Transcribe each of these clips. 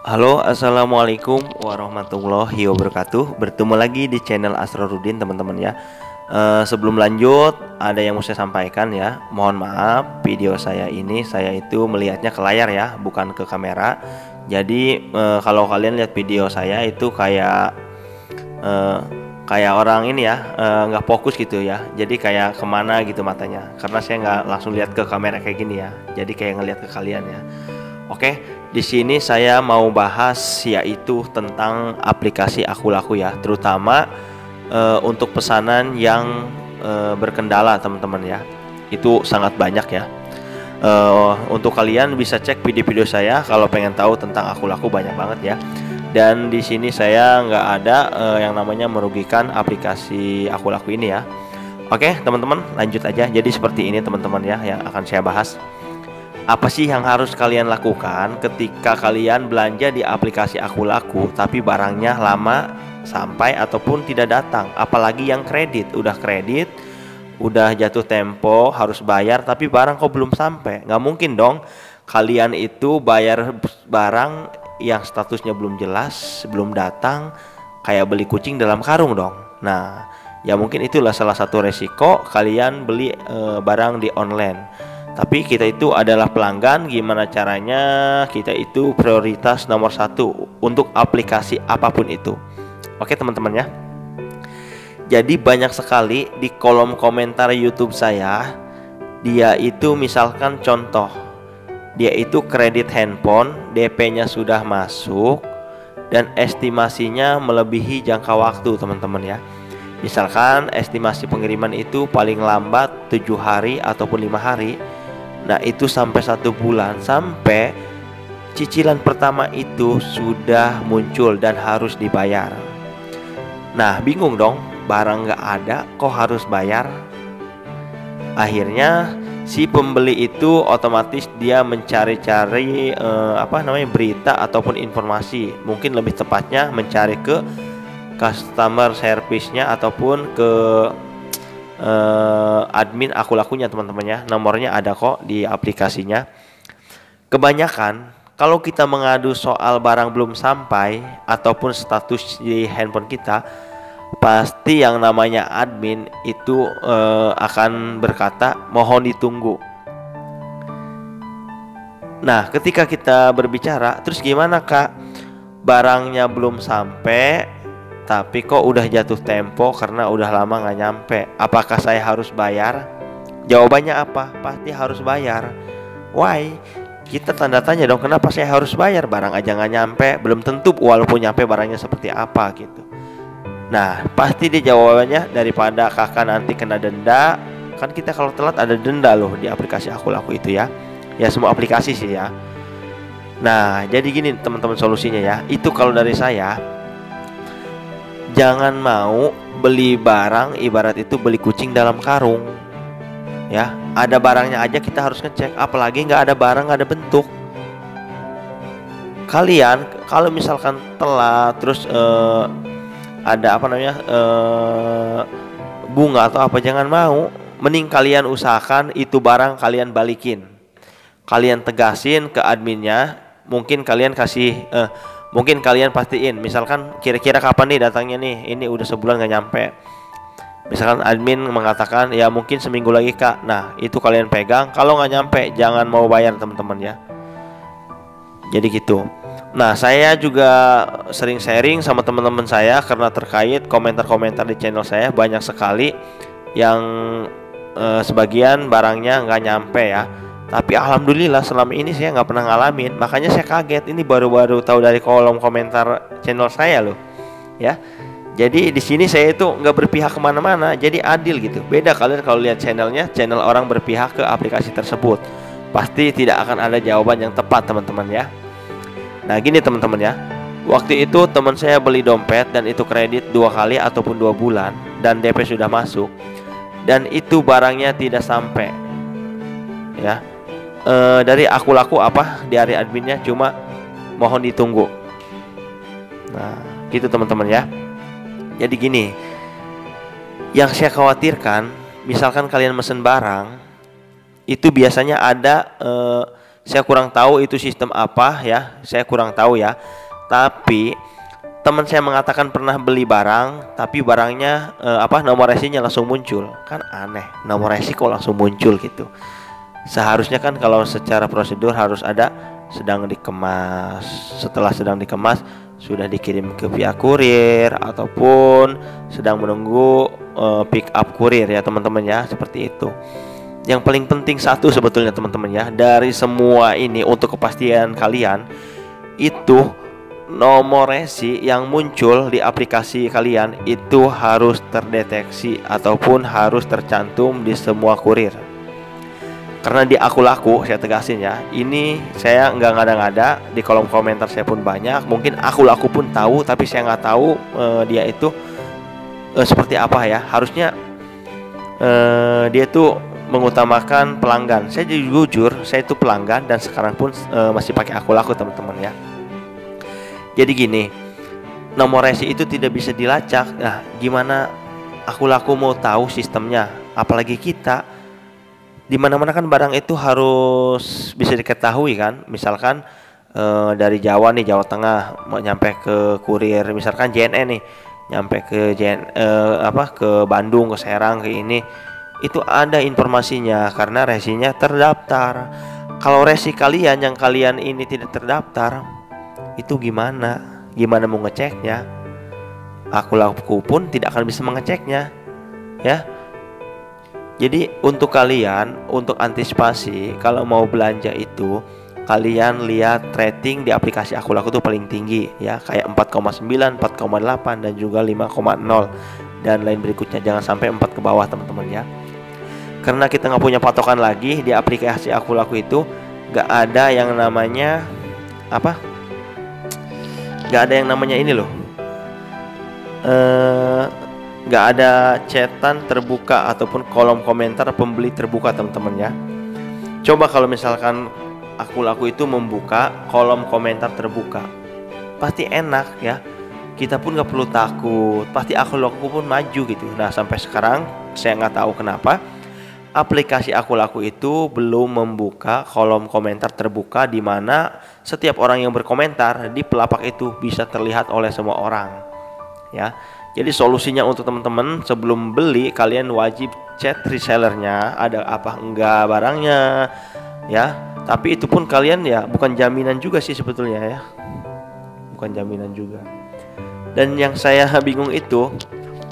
Halo, assalamualaikum warahmatullahi wabarakatuh. Bertemu lagi di channel Asrorudin, teman-teman ya. Sebelum lanjut, ada yang mau saya sampaikan ya. Mohon maaf, video saya ini saya itu melihatnya ke layar ya, bukan ke kamera. Jadi kalau kalian lihat video saya itu eh, kayak orang ini ya, nggak fokus gitu ya. Jadi kayak kemana gitu matanya. Karena saya nggak langsung lihat ke kamera kayak gini ya. Jadi kayak ngelihat ke kalian ya. Oke, di sini saya mau bahas yaitu tentang aplikasi Aku Laku ya, terutama untuk pesanan yang berkendala teman-teman ya. Itu sangat banyak ya. Untuk kalian bisa cek video-video saya kalau pengen tahu tentang Aku Laku, banyak banget ya. Dan di sini saya nggak ada yang namanya merugikan aplikasi Aku Laku ini ya. Oke, teman-teman, lanjut aja. Jadi seperti ini teman-teman ya yang akan saya bahas. Apa sih yang harus kalian lakukan ketika kalian belanja di aplikasi Aku Laku tapi barangnya lama sampai ataupun tidak datang? Apalagi yang kredit, udah jatuh tempo, harus bayar tapi barang kok belum sampai. Nggak mungkin dong kalian itu bayar barang yang statusnya belum jelas, belum datang, kayak beli kucing dalam karung dong. Nah, ya mungkin itulah salah satu resiko kalian beli barang di online. Tapi kita itu adalah pelanggan, gimana caranya kita itu prioritas nomor satu untuk aplikasi apapun itu. Oke teman-teman ya. Jadi banyak sekali di kolom komentar YouTube saya, dia itu misalkan contoh, dia itu kredit handphone, DP-nya sudah masuk dan estimasinya melebihi jangka waktu teman-teman ya. Misalkan estimasi pengiriman itu paling lambat 7 hari ataupun 5 hari. Nah itu sampai 1 bulan, sampai cicilan pertama itu sudah muncul dan harus dibayar. Nah bingung dong, barang nggak ada kok harus bayar. Akhirnya si pembeli itu otomatis dia mencari-cari berita ataupun informasi. Mungkin lebih tepatnya mencari ke customer service-nya ataupun ke admin Aku Lakunya teman-teman ya. Nomornya ada kok di aplikasinya. Kebanyakan kalau kita mengadu soal barang belum sampai ataupun status di handphone kita, pasti yang namanya admin itu akan berkata mohon ditunggu. Nah ketika kita berbicara, terus gimana kak, barangnya belum sampai tapi kok udah jatuh tempo karena udah lama nggak nyampe, apakah saya harus bayar? Jawabannya apa? Pasti harus bayar. Why? Kita tanda tanya dong, kenapa saya harus bayar? Barang aja nggak nyampe, belum tentu walaupun nyampe barangnya seperti apa gitu. Nah pasti dia jawabannya, daripada kakak nanti kena denda. Kan kita kalau telat ada denda loh di aplikasi Aku Laku itu ya. Ya semua aplikasi sih ya. Nah jadi gini teman-teman solusinya ya. Itu kalau dari saya, jangan mau beli barang ibarat itu beli kucing dalam karung ya. Ada barangnya aja kita harus ngecek, apalagi nggak ada barang, nggak ada bentuk. Kalian kalau misalkan telat terus ada bunga atau apa, jangan mau. Mending kalian usahakan itu barang kalian balikin, kalian tegasin ke adminnya. Mungkin kalian kasih mungkin kalian pastiin, misalkan kira-kira kapan nih datangnya nih, ini udah sebulan gak nyampe. Misalkan admin mengatakan ya mungkin seminggu lagi kak. Nah itu kalian pegang, kalau nggak nyampe jangan mau bayar teman-teman ya. Jadi gitu. Nah saya juga sering sharing sama teman-teman saya karena terkait komentar-komentar di channel saya banyak sekali yang sebagian barangnya nggak nyampe ya. Tapi alhamdulillah selama ini saya nggak pernah ngalamin. Makanya saya kaget, ini baru-baru tahu dari kolom komentar channel saya loh ya. Jadi di sini saya itu nggak berpihak kemana-mana, jadi adil gitu. Beda kalian kalau lihat channelnya, channel orang berpihak ke aplikasi tersebut, pasti tidak akan ada jawaban yang tepat teman-teman ya. Nah gini teman-teman ya, waktu itu teman saya beli dompet dan itu kredit 2 kali ataupun 2 bulan dan DP sudah masuk, dan itu barangnya tidak sampai ya. Dari Aku Laku dari adminnya cuma mohon ditunggu. Nah gitu teman-teman ya. Jadi gini, yang saya khawatirkan, misalkan kalian mesen barang itu biasanya ada Saya kurang tahu itu sistem apa ya, saya kurang tahu ya. Tapi teman saya mengatakan pernah beli barang, tapi barangnya nomor resinya langsung muncul. Kan aneh, nomor resi kok langsung muncul gitu. Seharusnya kan kalau secara prosedur harus ada sedang dikemas. Setelah sedang dikemas sudah dikirim ke pihak kurir ataupun sedang menunggu pick up kurir ya teman-teman ya, seperti itu. Yang paling penting satu sebetulnya teman-teman ya, dari semua ini untuk kepastian kalian itu nomor resi yang muncul di aplikasi kalian itu harus terdeteksi ataupun harus tercantum di semua kurir. Karena di Aku Laku, saya tegasin ya, ini saya nggak ngada-ngada, di kolom komentar saya pun banyak. Mungkin Aku Laku pun tahu, tapi saya nggak tahu dia itu seperti apa ya. Harusnya dia itu mengutamakan pelanggan. Saya jujur, saya itu pelanggan dan sekarang pun masih pakai Aku Laku teman-teman ya. Jadi gini, nomor resi itu tidak bisa dilacak. Nah, gimana Aku Laku mau tahu sistemnya? Apalagi kita, di mana-mana kan barang itu harus bisa diketahui kan. Misalkan dari Jawa nih, Jawa Tengah mau nyampe ke kurir, misalkan JNE nih, nyampe ke ke Bandung, ke Serang, ke ini, itu ada informasinya karena resinya terdaftar. Kalau resi kalian yang kalian ini tidak terdaftar, itu gimana mau ngeceknya? Aku Laku pun tidak akan bisa mengeceknya ya. Jadi untuk kalian, untuk antisipasi kalau mau belanja itu, kalian lihat rating di aplikasi Aku Laku tuh paling tinggi ya, kayak 4,9, 4,8 dan juga 5,0 dan lain berikutnya. Jangan sampai 4 ke bawah teman-teman ya. Karena kita nggak punya patokan lagi di aplikasi Aku Laku itu, nggak ada yang namanya nggak ada yang namanya ini loh. Nggak ada chatan terbuka ataupun kolom komentar pembeli terbuka teman-teman ya. Coba kalau misalkan Aku Laku itu membuka kolom komentar terbuka, pasti enak ya. Kita pun nggak perlu takut, pasti Aku Laku pun maju gitu. Nah sampai sekarang saya nggak tahu kenapa aplikasi Aku Laku itu belum membuka kolom komentar terbuka, di mana setiap orang yang berkomentar di pelapak itu bisa terlihat oleh semua orang ya. Jadi solusinya untuk teman-teman, sebelum beli kalian wajib chat resellernya ada apa enggak barangnya ya. Tapi itu pun kalian ya bukan jaminan juga sih sebetulnya ya, bukan jaminan juga. Dan yang saya bingung itu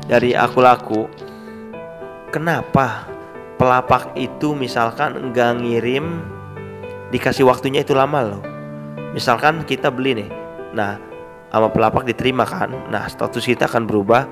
dari Aku Laku, kenapa pelapak itu misalkan enggak ngirim, dikasih waktunya itu lama loh. Misalkan kita beli nih, nah sama pelapak diterima kan, nah status kita akan berubah,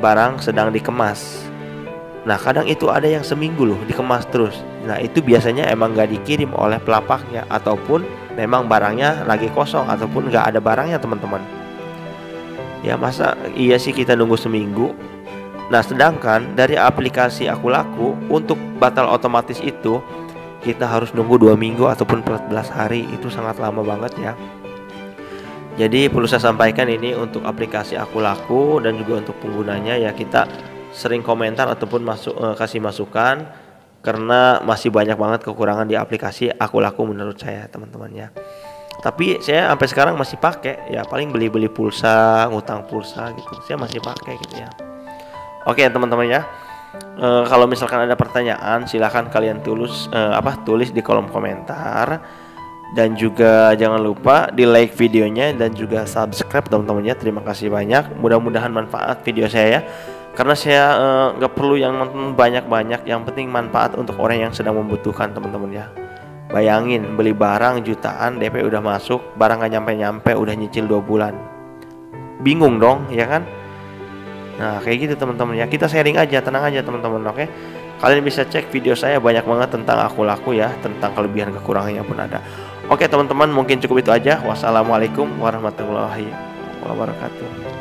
barang sedang dikemas. Nah kadang itu ada yang seminggu loh dikemas terus. Nah itu biasanya emang gak dikirim oleh pelapaknya, ataupun memang barangnya lagi kosong, ataupun gak ada barangnya teman-teman ya. Masa iya sih kita nunggu seminggu? Nah sedangkan dari aplikasi Aku Laku untuk batal otomatis itu kita harus nunggu 2 minggu ataupun 14 hari. Itu sangat lama banget ya. Jadi perlu saya sampaikan ini untuk aplikasi Aku Laku dan juga untuk penggunanya ya, kita sering komentar ataupun kasih masukan, karena masih banyak banget kekurangan di aplikasi Aku Laku menurut saya teman-teman ya. Tapi saya sampai sekarang masih pakai ya, paling beli-beli pulsa, ngutang pulsa gitu, saya masih pakai gitu ya. Oke teman-teman ya. Kalau misalkan ada pertanyaan silahkan kalian tulis di kolom komentar, dan juga jangan lupa di like videonya dan juga subscribe teman-teman ya. Terima kasih banyak, mudah-mudahan manfaat video saya ya. Karena saya nggak perlu yang nonton banyak-banyak, yang penting manfaat untuk orang yang sedang membutuhkan teman-teman ya. Bayangin beli barang jutaan, DP udah masuk, barang nggak nyampe-nyampe udah nyicil 2 bulan, bingung dong ya kan. Nah kayak gitu teman-teman ya, kita sharing aja, tenang aja teman-teman. Oke, kalian bisa cek video saya, banyak banget tentang Aku Laku ya, tentang kelebihan kekurangannya pun ada. Oke teman-teman, mungkin cukup itu aja. Wassalamualaikum warahmatullahi wabarakatuh.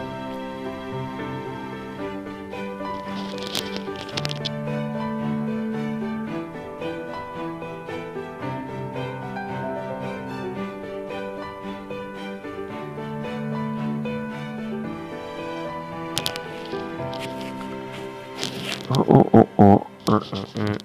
Oh, oh, oh, oh.